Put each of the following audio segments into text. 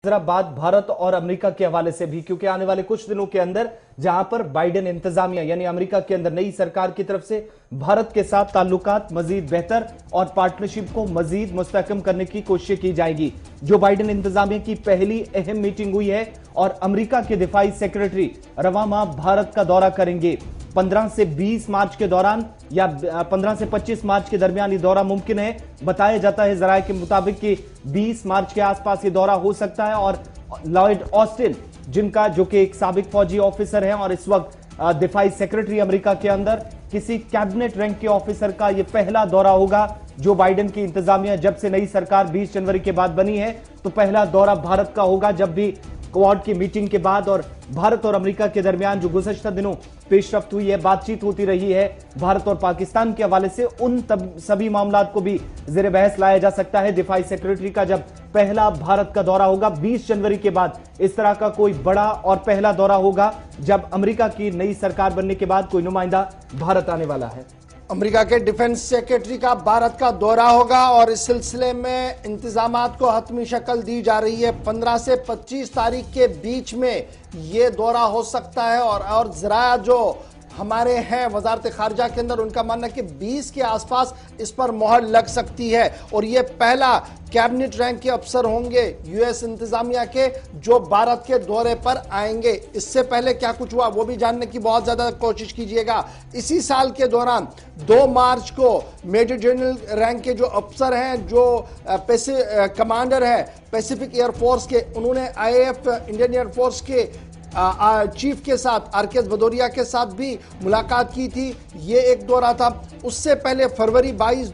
जरा बात भारत और अमेरिका के हवाले से भी, क्योंकि आने वाले कुछ दिनों के अंदर जहां पर बाइडेन इंतजामिया यानी अमेरिका के अंदर नई सरकार की तरफ से भारत के साथ ताल्लुकात मजीद बेहतर और पार्टनरशिप को मजीद मुस्तहकम करने की कोशिश की जाएगी। जो बाइडेन इंतजामिया की पहली अहम मीटिंग हुई है और अमेरिका के दिफाई सेक्रेटरी रवा माह भारत का दौरा करेंगे। 15 से 20 मार्च के दौरान या 15 से 25 मार्च के दरमियान ये दौरा मुमकिन है। बताया जाता है जराये के मुताबिक कि 20 मार्च के आसपास ये दौरा हो सकता है और लॉयड ऑस्टिन जो कि एक साबिक फौजी ऑफिसर हैं और इस वक्त दिफाई सेक्रेटरी अमेरिका के अंदर, किसी कैबिनेट रैंक के ऑफिसर का यह पहला दौरा होगा। जो बाइडेन की इंतजामिया जब से नई सरकार 20 जनवरी के बाद बनी है तो पहला दौरा भारत का होगा। जब भी क्वाड की मीटिंग के बाद और भारत और अमेरिका के दरमियान जो गुज़श्ता दिनों पेशरफ्त हुई है, बातचीत होती रही है भारत और पाकिस्तान के हवाले से, उन सभी मामलात को भी ज़ेर बहस लाया जा सकता है। दिफाई सेक्रेटरी का जब पहला भारत का दौरा होगा 20 जनवरी के बाद, इस तरह का कोई बड़ा और पहला दौरा होगा जब अमेरिका की नई सरकार बनने के बाद कोई नुमाइंदा भारत आने वाला है। अमेरिका के डिफेंस सेक्रेटरी का भारत का दौरा होगा और इस सिलसिले में इंतजामात को हतमी शक्ल दी जा रही है। 15 से 25 तारीख के बीच में ये दौरा हो सकता है और जरा जो हमारे हैं वजारत खारजा के अंदर, उनका मानना है कि 20 के आसपास इस पर मोहर लग सकती है और ये पहला कैबिनेट रैंक के अफसर होंगे यूएस इंतजामिया के जो भारत के दौरे पर आएंगे। इससे पहले क्या कुछ हुआ वो भी जानने की बहुत ज्यादा कोशिश कीजिएगा। इसी साल के दौरान 2 मार्च को मेजर जनरल रैंक के जो अफसर हैं, जो कमांडर है पैसिफिक एयरफोर्स के, उन्होंने आईएएफ इंडियन एयरफोर्स के चीफ के साथ आरकेएस भदौरिया के साथ भी मुलाकात की थी। ये एक दौरा था। उससे पहले फरवरी 22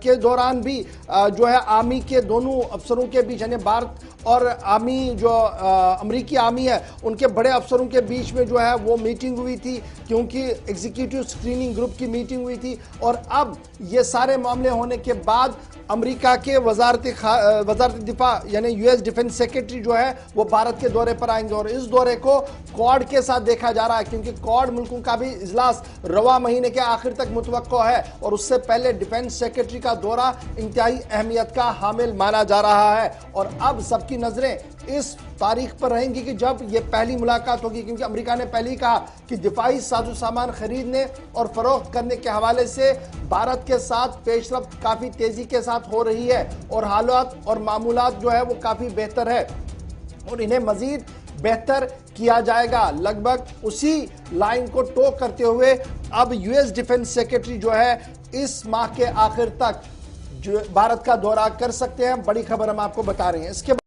के दौरान भी जो है आर्मी के दोनों अफसरों के बीच, यानी भारत और आर्मी जो अमेरिकी आर्मी है उनके बड़े अफसरों के बीच में जो है वो मीटिंग हुई थी, क्योंकि एग्जीक्यूटिव स्क्रीनिंग ग्रुप की मीटिंग हुई थी। और अब ये सारे मामले होने के बाद अमेरिका के वजारत दिफा यानी यूएस डिफेंस सेक्रेटरी जो है वो भारत के दौरे पर आएंगे और इस दौरे को क्वाड के साथ देखा जा रहा है, क्योंकि क्वाड मुल्कों का भी इजलास रवा महीने के आखिर तक मुतवक्को है और उससे पहले डिफेंस सेक्रेटरी का दौरा इंतहाई अहमियत का हामिल माना जा रहा है। और अब सबकी नजरें इस तारीख पर रहेंगी कि जब यह पहली मुलाकात होगी, क्योंकि अमेरिका ने पहले ही कहा कि दिफाई साजो सामान खरीदने और फरोख्त करने के हवाले से भारत के साथ पेशरफ्त काफी तेजी के साथ हो रही है और हालात और मामूलात जो है वो काफी बेहतर है और इन्हें मजीद बेहतर किया जाएगा। लगभग उसी लाइन को टो करते हुए अब यूएस डिफेंस सेक्रेटरी जो है इस माह के आखिर तक जो भारत का दौरा कर सकते हैं। बड़ी खबर हम आपको बता रहे हैं। इसके